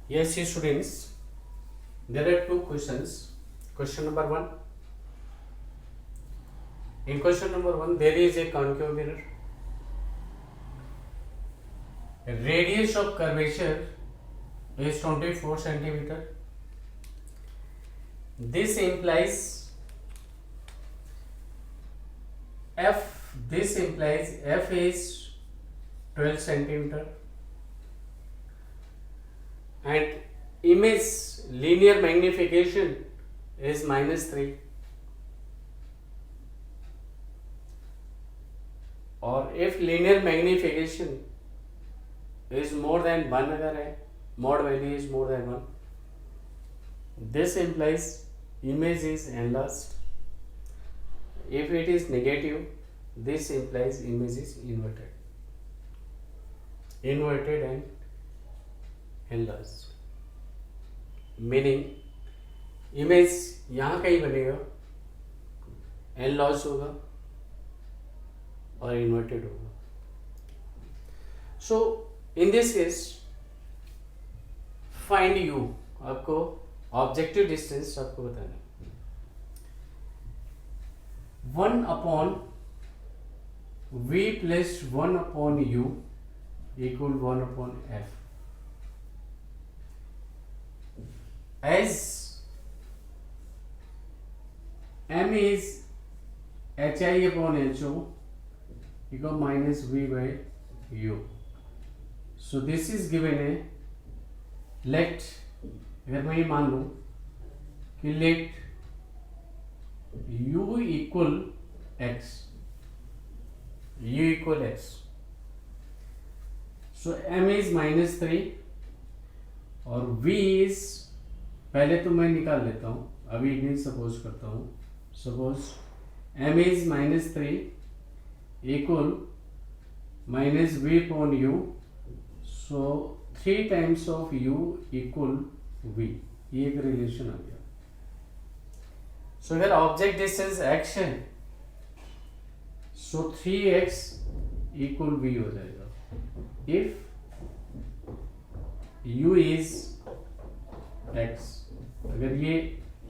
Yes, students, there are two questions. Question number one. In question number one, there is a concave mirror. Radius of curvature is 24 centimeter. This implies F. This implies F is 12 centimeter, and image linear magnification is -3, और if linear magnification is more than 1 अगर है, mod value is more than 1, this implies image is enlarged. If it is negative, this implies image is inverted and enlarged, meaning image यहाँ कहीं बनेगा, enlarged होगा और inverted होगा. So in this case, find u. आपको objective distance आपको बताना है. 1/v plus 1/u equal 1/f. As m is hi/ho equal -v/u. So this is given a let, अगर मैं ये मान लूं कि let u equal x, so m is -3 और v is, पहले तो मैं निकाल लेता हूं, अभी नहीं सपोज करता हूं. Suppose m is -3 equal -v/u, so 3 times of u equal v. ये एक रिलेशन आ गया. सो अगर ऑब्जेक्ट डिस्टेंस x है, सो 3x equal v हो जाएगा. इफ u is x, अगर ये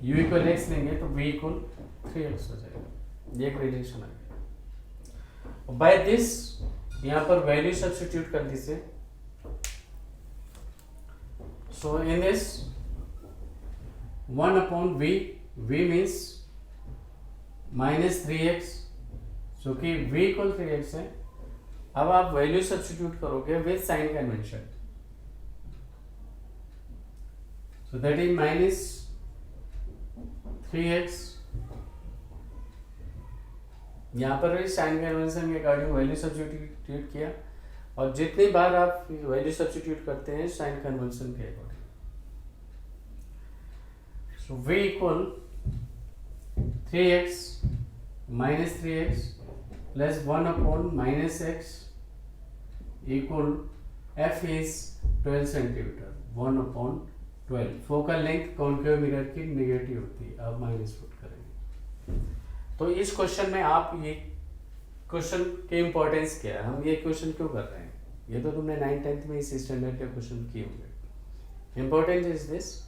u equal x लेंगे तो v equal 3x हो जाएगा. ये एक रिलेशन आ गया. बाय दिस यहाँ पर वैल्यू सब्स्टिट्यूट कर दीजिए. So in this 1/v, v means -3x, so कि v equal 3x है. अब आप वैल्यू सब्स्टिट्यूट करोगे with sign convention, so that is -3x. यहाँ पर भी साइन कन्वेंशन के अकॉर्डिंग वैल्यू सब्स्टिट्यूट किया, और जितनी बार आप वैल्यू सब्स्टिट्यूट करते हैं साइन कन्वेंशन के according. So v equal 3x -3x plus 1/-x equal f is 12 centimeter. 1/12. Focal length concave mirror की नेगेटिव होती है. अब माइनस पुट करेंगे. तो इस क्वेश्चन में आप ये क्वेश्चन के इम्पोर्टेंस क्या है, हम ये क्वेश्चन क्यों कर रहे हैं, ये तो तुमने 9th-10th में इस स्टैंडर्ड के क्वेश्चन किए होंगे. इम्पोर्टेंट इज दिस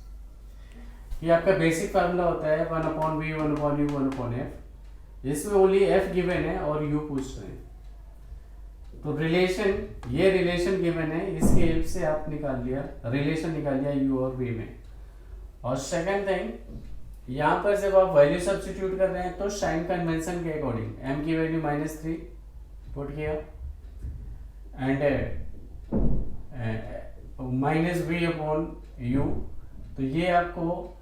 कि आपका बेसिक फार्मूला होता है 1/v 1/u 1/f. इसमें ओनली f गिवन है और u पूछ रहे हैं. तो रिलेशन, ये रिलेशन गिवन है, इसके हेल्प से आप निकाल लिया, रिलेशन निकाल लिया u और v में. और सेकंड थिंग, यहाँ पर जब आप वैल्यू सब्स्टिट्यूट कर रहे हैं तो साइन कन्वेंशन के अकॉर्डिंग m की वैल्यू -3 पुट किया एंड -v/u. तो ये आपको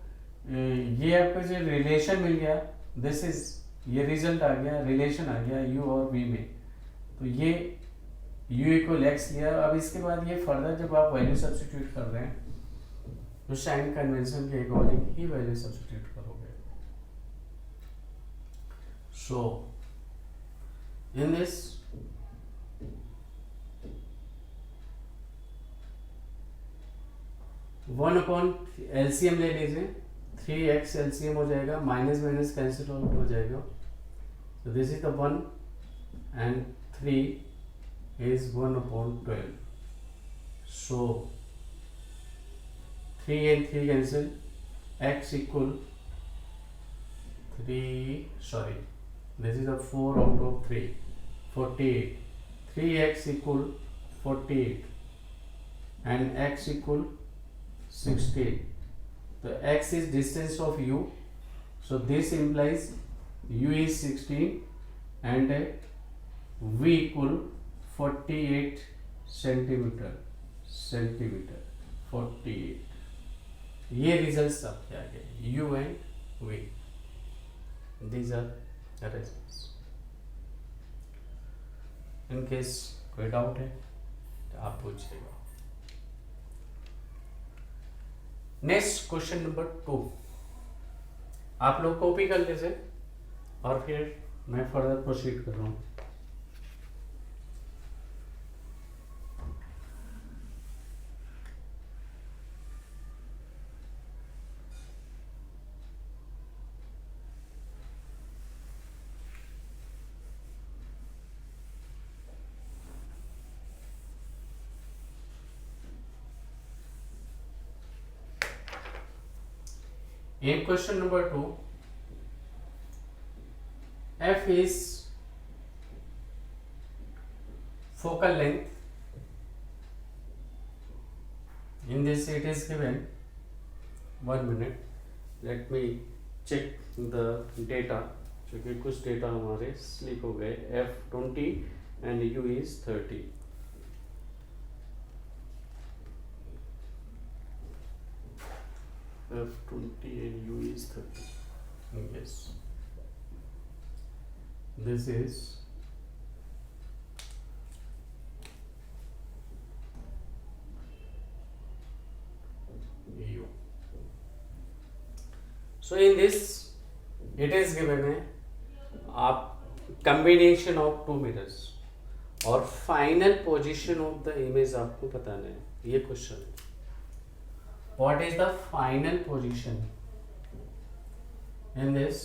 जो रिलेशन मिल गया, दिस इज, ये रिजल्ट आ गया, रिलेशन आ गया u और v में. तो ये u equal x लिया. अब इसके बाद ये फर्दर जब आप वैल्यू सब्स्टिट्यूट कर रहे हैं तो साइन कन्वेंशन के अकॉर्डिंग ही वैल्यू सब्स्टिट्यूट करोगे. सो इन दिस 1/LCM ले लीजिए. 3x LCM हो जाएगा, माइनस माइनस कैंसिल आउट हो जाएगा. So this is the 1 and 3 is 1/12. So 3 and 3 cancel, x equal 3, sorry, this is a 4 out of 3, 48. 3x equal 48 and x equal 16. So x is distance of u, so this implies u is 16 and v equal 48 centimeter 48. ये result आपके आ गए u and v. These are the results. In case कोई doubt है तो आप पूछिएगा. Next question number 2 आप लोग कॉपी कर लीजिए और फिर मैं फर्दर प्रोसीड कर रहा हूँ. In question number 2, f is focal length. In this it is given. 1 minute. Let me check the data. क्योंकि कुछ डेटा हमारे स्लिप हो गए. f 20 and u is 30. f 20 and u is 30. Yes, this is u. So in this it is given है आप combination of two mirrors और final position of the image आपको बताना है. ये क्वेश्चन है. What is the final position in this?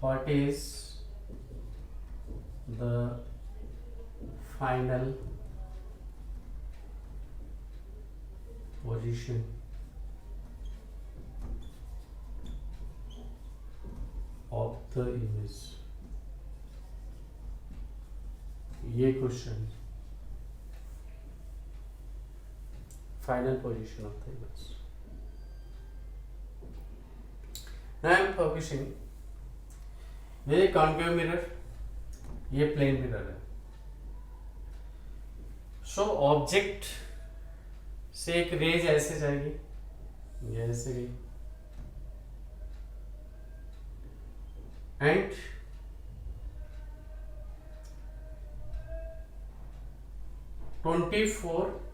What is the final position of the image? ये question. Final position of the image. Now I am focusing. ये concave mirror, ये plane mirror है. So object से एक raise ऐसे जाएगी, ये ऐसे गई, and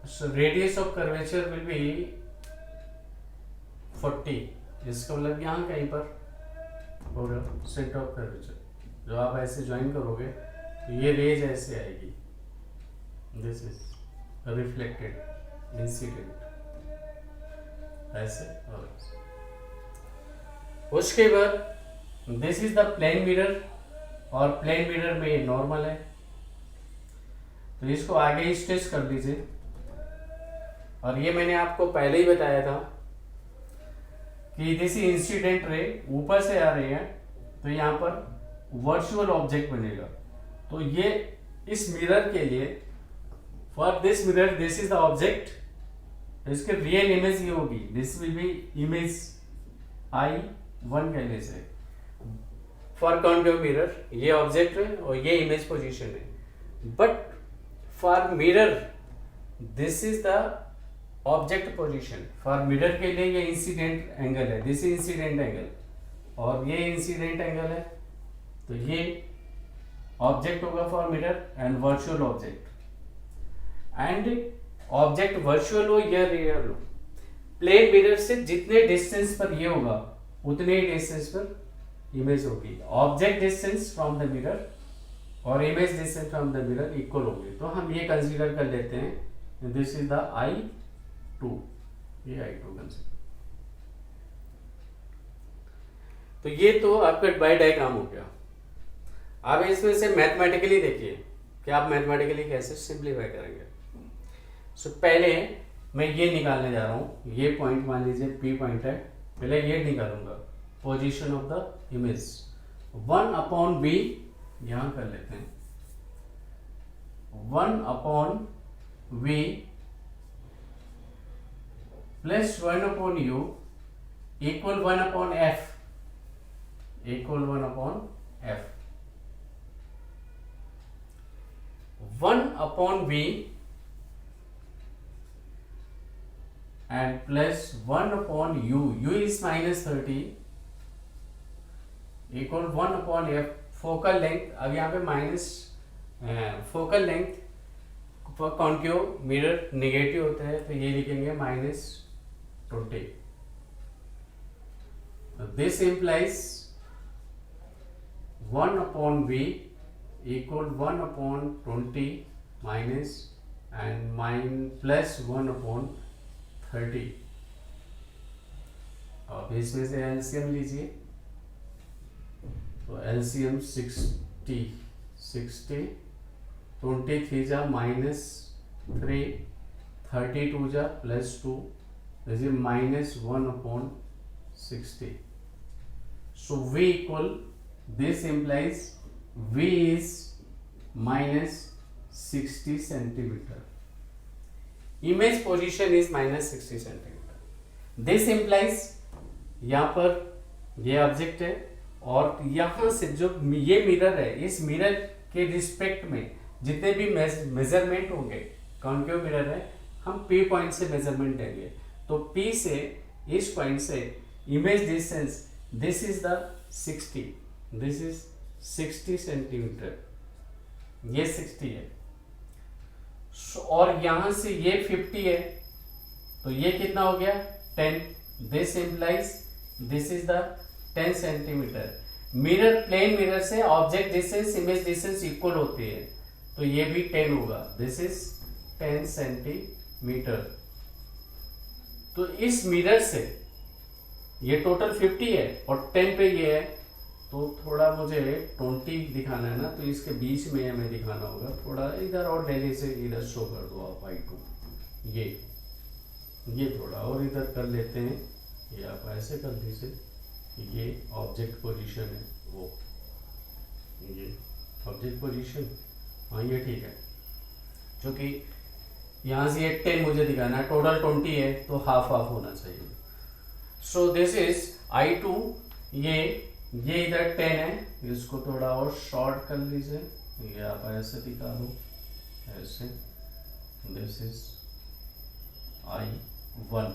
so radius of curvature will be 40. इसका मतलब यहाँ कहीं पर होगा सेंटर ऑफ कर्वेचर. जो आप ऐसे ज्वाइन करोगे तो ये रेज ऐसे आएगी. दिस इज रिफ्लेक्टेड इंसिडेंट ऐसे. और उसके बाद this is the plane mirror और प्लेन मिरर में ये नॉर्मल है. तो इसको आगे स्ट्रेच कर दीजिए. और ये मैंने आपको पहले ही बताया था कि दिस इंसिडेंट रे ऊपर से आ रही है तो यहाँ पर वर्चुअल ऑब्जेक्ट बनेगा. तो ये इस मिरर के लिए, for this mirror this is the object. इसके रियल इमेज ये होगी. This will be image I1 कहने से. फॉर कॉन्केव मिरर ये ऑब्जेक्ट है और ये इमेज पोजीशन है. But for mirror this is the object position. For mirror के लिए ये इंसिडेंट एंगल है. दिस इंसिडेंट एंगल और ये इंसिडेंट एंगल है. तो ये ऑब्जेक्ट होगा for mirror and virtual object. And object virtual हो या रियल हो, प्लेन मिरर से जितने डिस्टेंस पर ये होगा उतने ही डिस्टेंस पर इमेज होगी. Object distance from the mirror और image distance from the mirror equal होंगे. तो हम ये कंसीडर कर लेते हैं दिस इज द I2. ये I2 कंसीडर. तो ये तो आपका बाय डायग्राम हो गया. अब इसमें से मैथमेटिकली देखिए कि आप मैथमेटिकली कैसे सिंप्लीफाई करेंगे. सो पहले मैं ये निकालने जा रहा हूँ, ये पॉइंट मान लीजिए P पॉइंट है, पहले ये निकालूंगा position of the image 1/b, यहाँ कर लेते हैं 1/v plus 1/u equal 1/f equal 1/f 1/v and plus 1/u, u is -30 equal 1/f focal length. अब यहाँ पे minus focal length for concave mirror negative होता है, तो ये लिखेंगे -20। This implies 1/v equal 1/20 minus and plus 1/30। अब इसमें से एलसीएम लीजिए, तो एलसीएम 60 23 जा -3 32 जा +2 -1/60। So V equal, this implies V is -60 centimeter. Image position is -60 centimeter. This implies यहाँ पर ये ऑब्जेक्ट है और यहाँ से जो ये मिरर है, इस मिरर के रिस्पेक्ट में जितने भी मेजरमेंट होंगे, कॉन्केव मिरर है, हम P पॉइंट से मेजरमेंट लेंगे। तो P से इस पॉइंट से image distance, this is the 60, this is 60 centimetre, ये 60 है। और यहां से ये 50 है, तो ये कितना हो गया 10। This implies this is the 10 centimetre. Mirror, plane mirror से object distance image distance equal होती है, तो ये भी 10 होगा। This is 10 centimetre. तो इस मिरर से ये टोटल 50 है और 10 पे ये है, तो थोड़ा मुझे 20 दिखाना है ना, तो इसके बीच में हमें दिखाना होगा। थोड़ा इधर और डेली से इधर शो कर दो आप I2, ये थोड़ा और इधर कर लेते हैं, ये आप ऐसे कर दीजिए। ये ऑब्जेक्ट पोजीशन है, वो ये ऑब्जेक्ट पोजीशन, हाँ ये ठीक है, क्योंकि यहाँ से ये 10 मुझे दिखाना है, टोटल 20 है, तो हाफ हाफ होना चाहिए। सो दिस इज I2, ये इधर 10 है, इसको थोड़ा और शॉर्ट कर लीजिए, ये आप ऐसे दिखा दो, ऐसे। This is I1,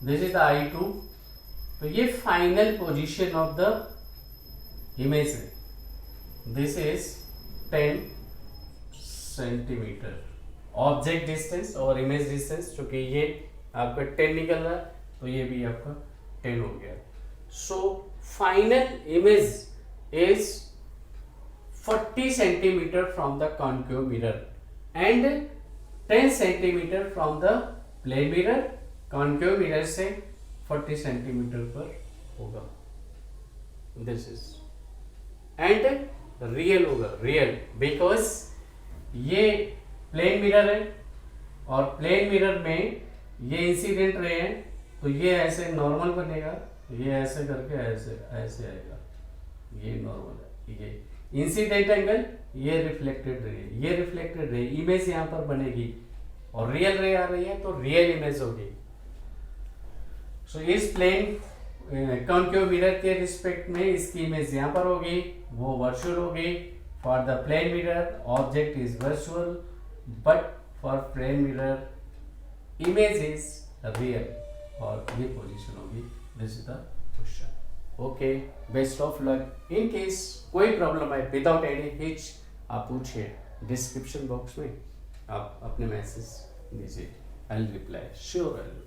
this is the I2। तो ये final position of the image है। This is 10 centimetre object distance और इमेज डिस्टेंस, क्योंकि ये आपका 10 निकल रहा है, तो ये भी आपका 10 हो गया। सो final image is 40 centimeter from the concave mirror and 10 centimeter from the plane mirror। concave mirror से 40 centimeter पर होगा। this is and real होगा, real because ये plane mirror है और plane mirror में ये इंसिडेंट रे है, तो ये ऐसे नॉर्मल बनेगा, ये ऐसे करके ऐसे ऐसे आएगा, ये नॉर्मल है, ये इंसिडेंट एंगल, ये रिफ्लेक्टेड रे, ये रिफ्लेक्टेड रे, इमेज यहाँ पर बनेगी और रियल रे आ रही है, तो रियल इमेज होगी। सो इस प्लेन कॉन्केव मिरर के रिस्पेक्ट में इसकी इमेज यहाँ पर होगी, वो वर्चुअल होगी। For the plane mirror object is virtual, but for plane mirror image is real, और ये पोजीशन होगी। This is the question. Okay, best of luck. In case कोई प्रॉब्लम है विदाउट एनी हिच, आप पूछिए, डिस्क्रिप्शन बॉक्स में आप अपने मैसेज दीजिए, I will reply, sure I will.